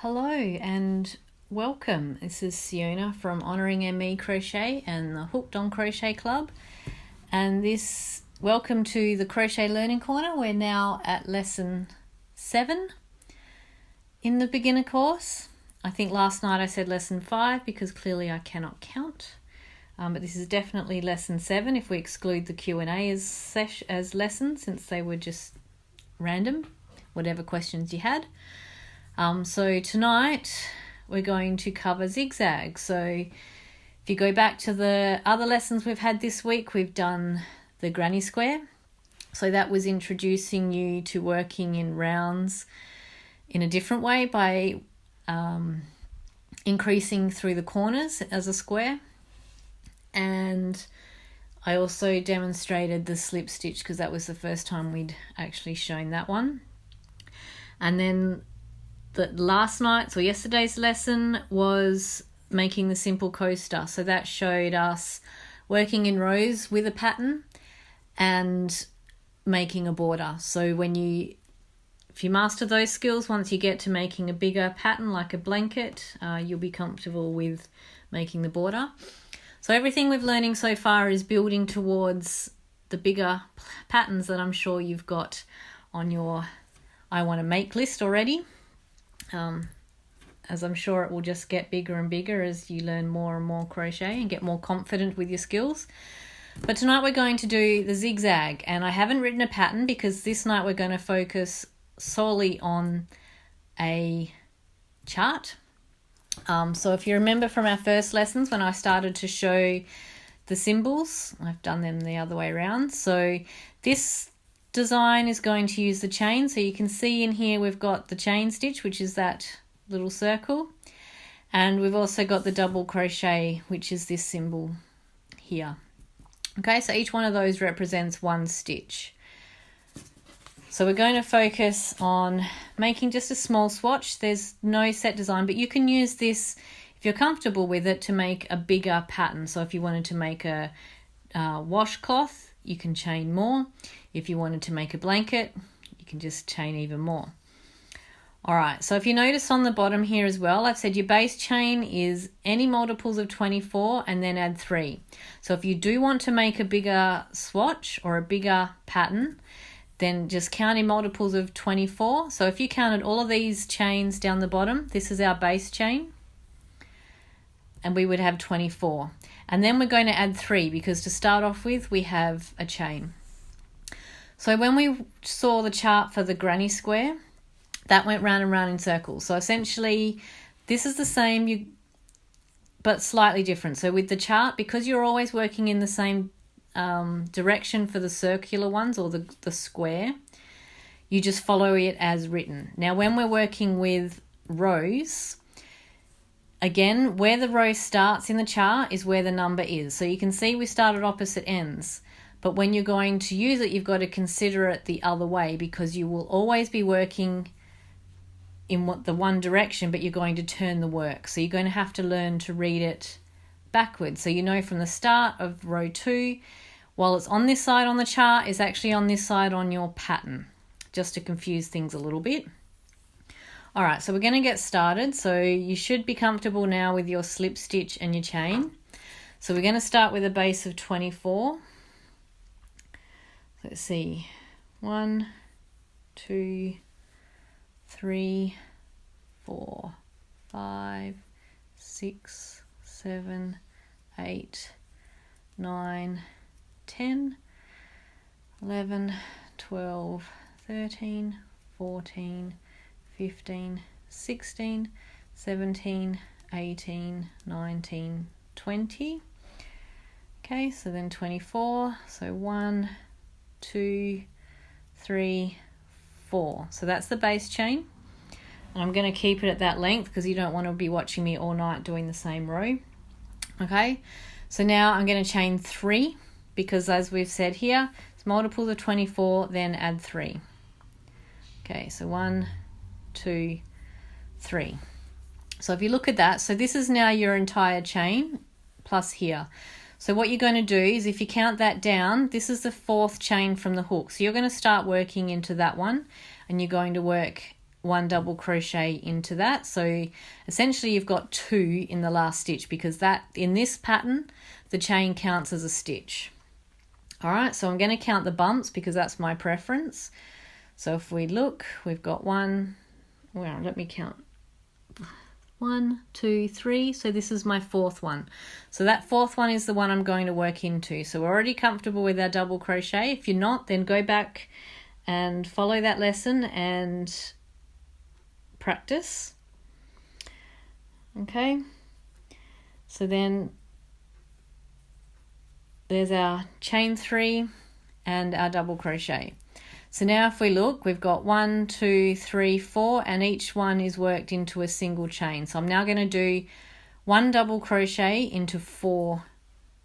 Hello and welcome. This is Siona from Honouring ME Crochet and the Hooked on Crochet Club. And welcome to the Crochet Learning Corner. We're now at lesson 7 in the beginner course. I think last night I said lesson 5 because clearly I cannot count. But this is definitely lesson 7 if we exclude the Q&A as lessons, since they were just random, whatever questions you had. So tonight we're going to cover zigzag. So if you go back to the other lessons we've had this week, we've done the granny square. So that was introducing you to working in rounds in a different way by increasing through the corners as a square. And I also demonstrated the slip stitch because that was the first time we'd actually shown that one. And then last night's or yesterday's lesson was making the simple coaster. So that showed us working in rows with a pattern and making a border. So if you master those skills, once you get to making a bigger pattern like a blanket, you'll be comfortable with making the border. So everything we've learning so far is building towards the bigger patterns that I'm sure you've got on your I want to make list already. As I'm sure it will just get bigger and bigger as you learn more and more crochet and get more confident with your skills. But tonight we're going to do the zigzag, and I haven't written a pattern because this night we're going to focus solely on a chart. So if you remember from our first lessons when I started to show the symbols, I've done them the other way around. So this design is going to use the chain. So you can see in here we've got the chain stitch, which is that little circle, and we've also got the double crochet, which is this symbol here. Okay, so each one of those represents one stitch. So we're going to focus on making just a small swatch. There's no set design, but you can use this if you're comfortable with it to make a bigger pattern. So if you wanted to make a washcloth, you can chain more. If you wanted to make a blanket, you can just chain even more. All right, so if you notice on the bottom here as well, I've said your base chain is any multiples of 24 and then add 3. So if you do want to make a bigger swatch or a bigger pattern, then just count in multiples of 24. So if you counted all of these chains down the bottom, this is our base chain, and we would have 24. And then we're going to add 3 because to start off with, we have a chain. So when we saw the chart for the granny square, that went round and round in circles. So essentially, this is the same, but slightly different. So with the chart, because you're always working in the same direction for the circular ones or the square, you just follow it as written. Now, when we're working with rows, again, where the row starts in the chart is where the number is. So you can see we started opposite ends. But when you're going to use it, you've got to consider it the other way because you will always be working in the one direction, but you're going to turn the work. So you're going to have to learn to read it backwards. So you know from the start of row 2, while it's on this side on the chart, it's actually on this side on your pattern, just to confuse things a little bit. All right, so we're going to get started. So you should be comfortable now with your slip stitch and your chain. So we're going to start with a base of 24. Let's see, 1, 2, 3, 4, 5, 6, 7, 8, 9, 10, 11, 12, 13, 14, 15, 16, 17, 18, 19, 20. Okay, so then 24, so 1, 2, 3, 4. So that's the base chain. And I'm going to keep it at that length because you don't want to be watching me all night doing the same row. Okay, so now I'm going to chain 3 because as we've said here, it's multiples of 24, then add 3. Okay, so 1, 2, 3. So if you look at that, so this is now your entire chain plus here. So what you're going to do is if you count that down, this is the 4th chain from the hook. So you're going to start working into that one and you're going to work one double crochet into that. So essentially you've got 2 in the last stitch, because that in this pattern the chain counts as a stitch. All right, so I'm going to count the bumps because that's my preference. So if we look, we've got 1, well, let me count, 1, 2, 3. So this is my 4th one. So that 4th one is the one I'm going to work into. So we're already comfortable with our double crochet. If you're not, then go back and follow that lesson and practice. Okay, so then there's our chain 3 and our double crochet. So now if we look, we've got 1, 2, 3, 4, and each one is worked into a single chain. So I'm now going to do 1 double crochet into 4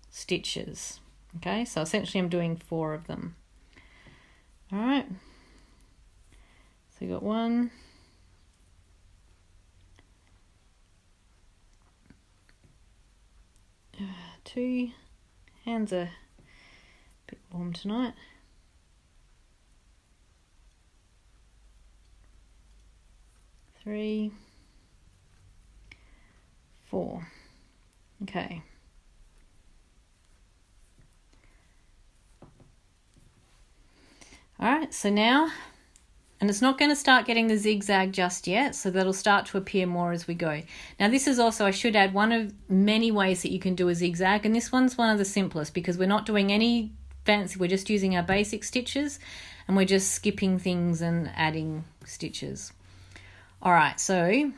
stitches. Okay, so essentially I'm doing 4 of them. All right, so we got 1, 2, hands are a bit warm tonight, 3, 4. Okay. All right, so now, and it's not going to start getting the zigzag just yet, so that'll start to appear more as we go. Now this is also, I should add, one of many ways that you can do a zigzag, and this one's one of the simplest because we're not doing any fancy, we're just using our basic stitches and we're just skipping things and adding stitches. All right, so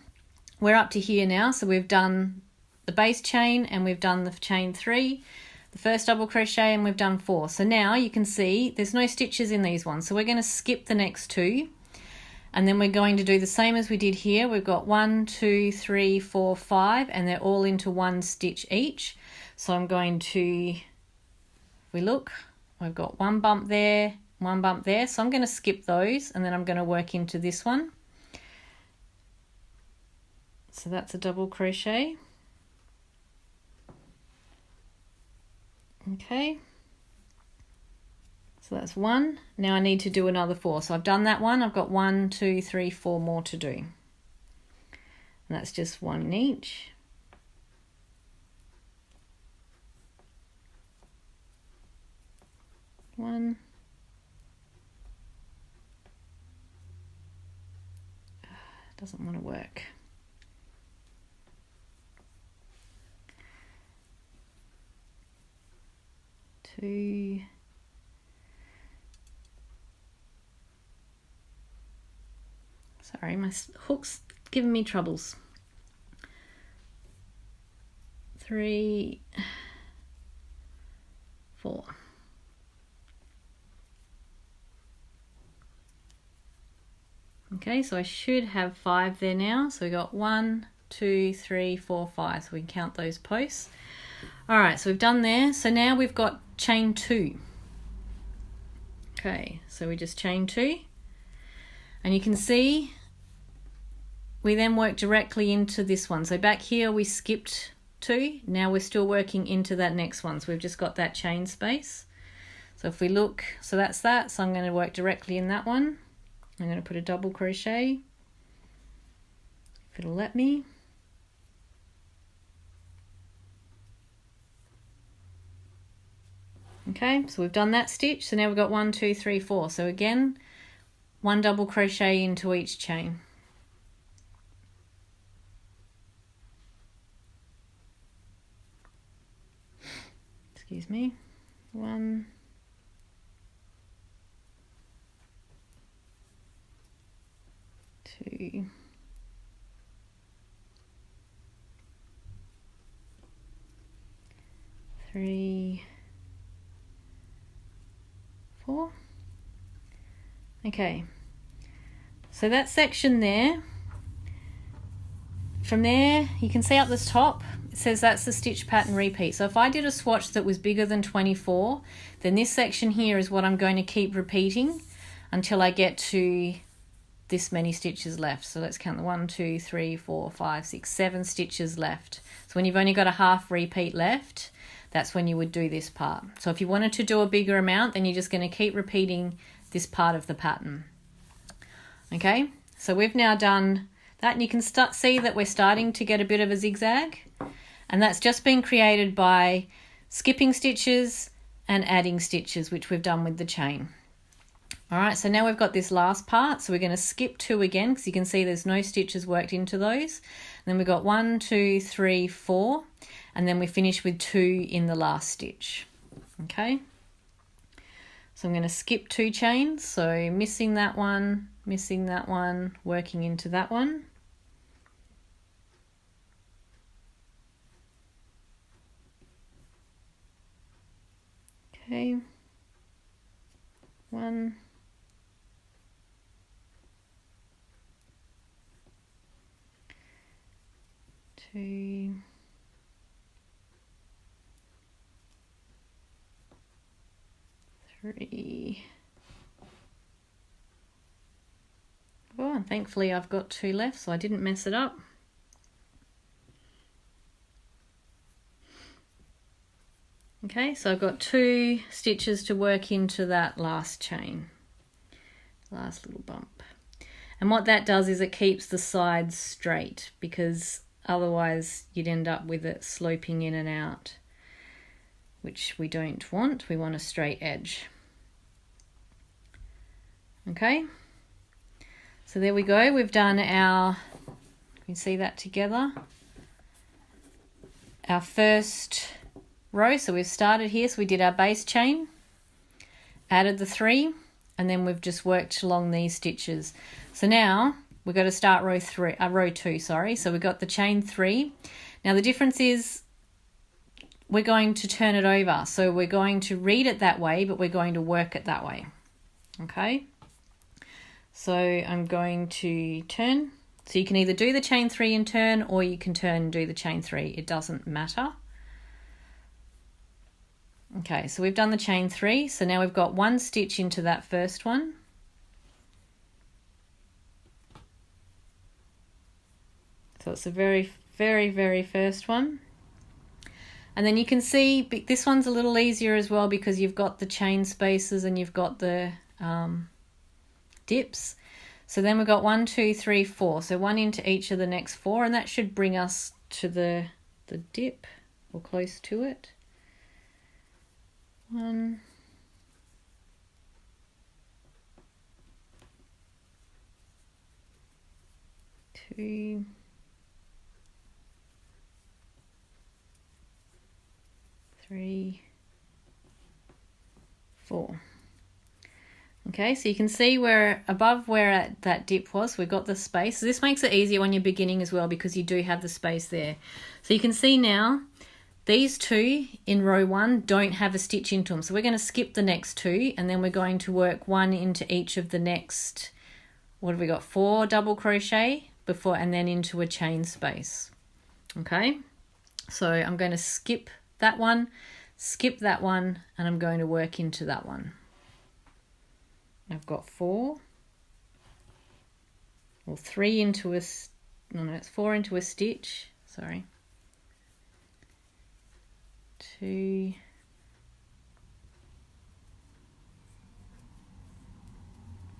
we're up to here now. So we've done the base chain and we've done the chain 3, the first double crochet, and we've done 4. So now you can see there's no stitches in these ones. So we're going to skip the next 2. And then we're going to do the same as we did here. We've got 1, 2, 3, 4, 5, and they're all into 1 stitch each. So I'm going to, if we look, we've got 1 bump there, 1 bump there. So I'm going to skip those and then I'm going to work into this one. So that's a double crochet. Okay. So that's 1. Now I need to do another 4. So I've done that one. I've got 1, 2, 3, 4 more to do. And that's just 1 in each. One. Doesn't want to work. 2. Sorry, my hook's giving me troubles. 3, 4. Okay, so I should have 5 there now. So we got 1, 2, 3, 4, 5. So we can count those posts. All right, so we've done there. So now we've got chain 2. Okay, so we just chain 2. And you can see we then work directly into this one. So back here we skipped 2. Now we're still working into that next one. So we've just got that chain space. So if we look, so that's that. So I'm going to work directly in that one. I'm going to put a double crochet, if it'll let me. Okay, so we've done that stitch. So now we've got 1, 2, 3, 4. So again, 1 double crochet into each chain. Excuse me. 1, 2, 3, 4. Okay, so that section there, from there you can see up the top it says that's the stitch pattern repeat. So if I did a swatch that was bigger than 24, then this section here is what I'm going to keep repeating until I get to this many stitches left. So let's count the 1, 2, 3, 4, 5, 6, 7 stitches left. So when you've only got a half repeat left, that's when you would do this part. So if you wanted to do a bigger amount, then you're just going to keep repeating this part of the pattern. Okay, So we've now done that, and you can see that we're starting to get a bit of a zigzag, and that's just been created by skipping stitches and adding stitches, which we've done with the chain. All right, so now we've got this last part, so we're going to skip 2 again because you can see there's no stitches worked into those. And then we've got 1, 2, 3, 4, and then we finish with 2 in the last stitch. Okay, so I'm going to skip 2 chains, so missing that one, working into that one. Okay, 1, 2, 3. Oh, and thankfully I've got 2 left, so I didn't mess it up. Okay, so I've got 2 stitches to work into that last chain, last little bump. And what that does is it keeps the sides straight, because otherwise you'd end up with it sloping in and out, which we don't want. We want a straight edge. Okay, so there we go. We've done our, you can see that together, our first row. So we've started here, so we did our base chain, added the 3, and then we've just worked along these stitches. So now we've got to start row 2, sorry. So we've got the chain 3. Now the difference is we're going to turn it over. So we're going to read it that way, but we're going to work it that way. Okay, so I'm going to turn. So you can either do the chain 3 and turn, or you can turn and do the chain 3. It doesn't matter. Okay, so we've done the chain 3. So now we've got 1 stitch into that first one. So it's the very, very, very first one. And then you can see this one's a little easier as well because you've got the chain spaces and you've got the dips. So then we've got 1, 2, 3, 4. So 1 into each of the next 4, and that should bring us to the dip, or close to it. 1, 2, 3, 4. Okay, so you can see where above where that dip was, we've got the space. So this makes it easier when you're beginning as well, because you do have the space there. So you can see now these 2 in row 1 don't have a stitch into them. So we're going to skip the next 2, and then we're going to work 1 into each of the next, what have we got, 4 double crochet before, and then into a chain space. Okay, so I'm going to skip that one, and I'm going to work into that one. I've got 4, or 3 into a, no, it's 4 into a stitch, sorry. 2,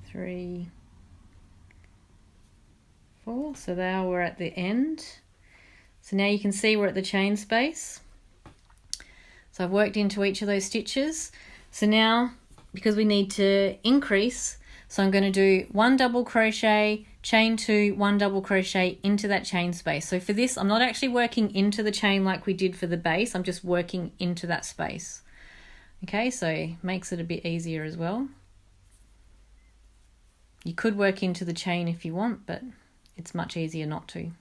3, 4. So now we're at the end. So now you can see we're at the chain space. So I've worked into each of those stitches. So now, because we need to increase, so I'm going to do 1 double crochet, chain 2, 1 double crochet into that chain space. So for this, I'm not actually working into the chain like we did for the base, I'm just working into that space. Okay, so makes it a bit easier as well. You could work into the chain if you want, but it's much easier not to.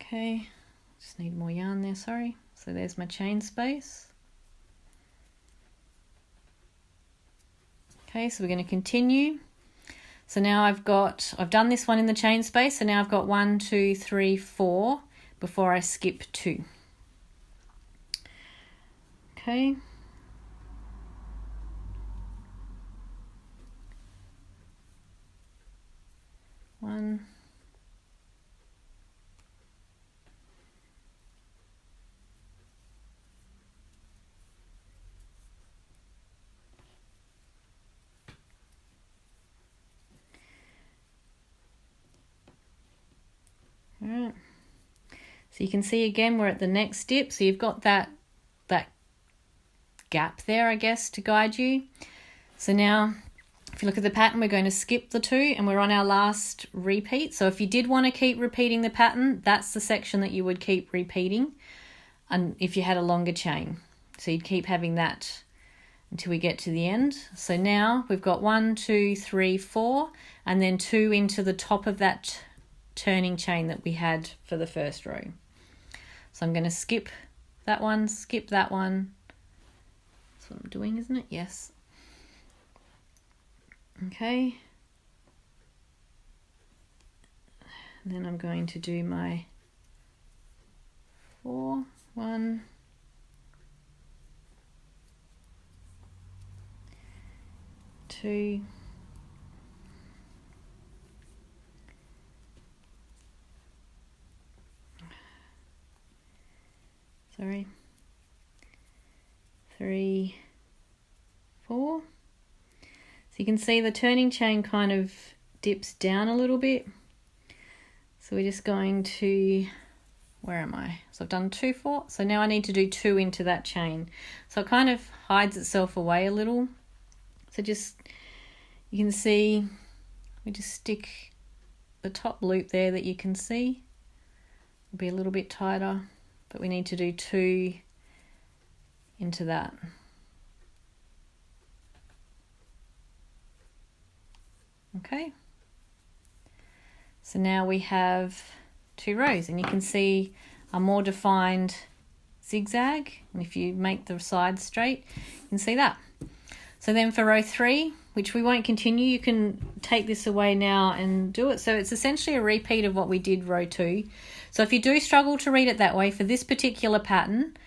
Okay, just need more yarn there, sorry. So there's my chain space. Okay, so we're going to continue. So now I've done this one in the chain space, so now I've got 1, 2, 3, 4 before I skip 2. Okay. One. Alright. So you can see again we're at the next dip. So you've got that gap there, I guess, to guide you. So now if you look at the pattern, we're going to skip the 2 and we're on our last repeat. So if you did want to keep repeating the pattern, that's the section that you would keep repeating, and if you had a longer chain. So you'd keep having that until we get to the end. So now we've got 1, 2, 3, 4, and then 2 into the top of that turning chain that we had for the first row. So I'm going to skip that one, skip that one. That's what I'm doing, isn't it? Yes. Okay. And then I'm going to do my 4, 1, 2, 3, 4. So you can see the turning chain kind of dips down a little bit. So we're just going to, where am I? So I've done 2, 4. So now I need to do 2 into that chain. So it kind of hides itself away a little. So just, you can see, we just stick the top loop there that you can see. It'll be a little bit tighter, but we need to do 2 into that. Okay. So now we have 2 rows, and you can see a more defined zigzag. And if you make the sides straight, you can see that. So then for row 3, which we won't continue, you can take this away now and do it. So it's essentially a repeat of what we did row 2. So if you do struggle to read it that way, for this particular pattern,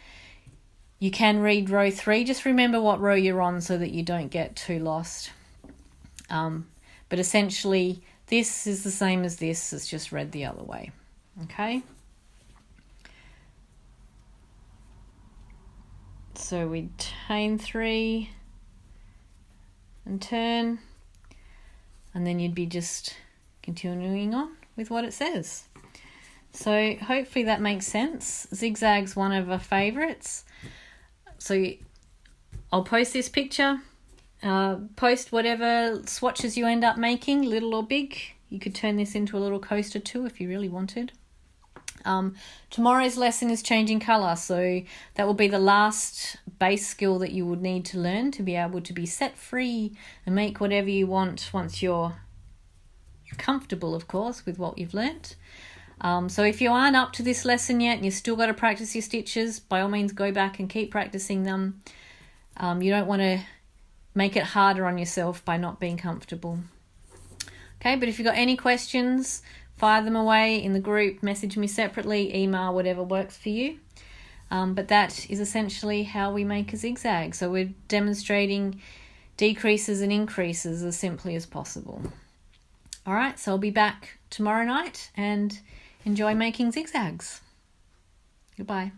you can read row 3. Just remember what row you're on so that you don't get too lost. But essentially, this is the same as this, it's just read the other way. Okay? So we chain 3 and turn, and then you'd be just continuing on with what it says. So hopefully that makes sense. Zigzag's one of our favorites. So I'll post this picture, post whatever swatches you end up making, little or big. You could turn this into a little coaster too if you really wanted. Tomorrow's lesson is changing colour, so that will be the last base skill that you would need to learn to be able to be set free and make whatever you want once you're comfortable, of course, with what you've learnt. So if you aren't up to this lesson yet and you've still got to practice your stitches, by all means go back and keep practicing them. You don't want to make it harder on yourself by not being comfortable. Okay, but if you've got any questions, fire them away in the group, message me separately, email, whatever works for you. But that is essentially how we make a zigzag. So we're demonstrating decreases and increases as simply as possible. All right, so I'll be back tomorrow night, and enjoy making zigzags. Goodbye.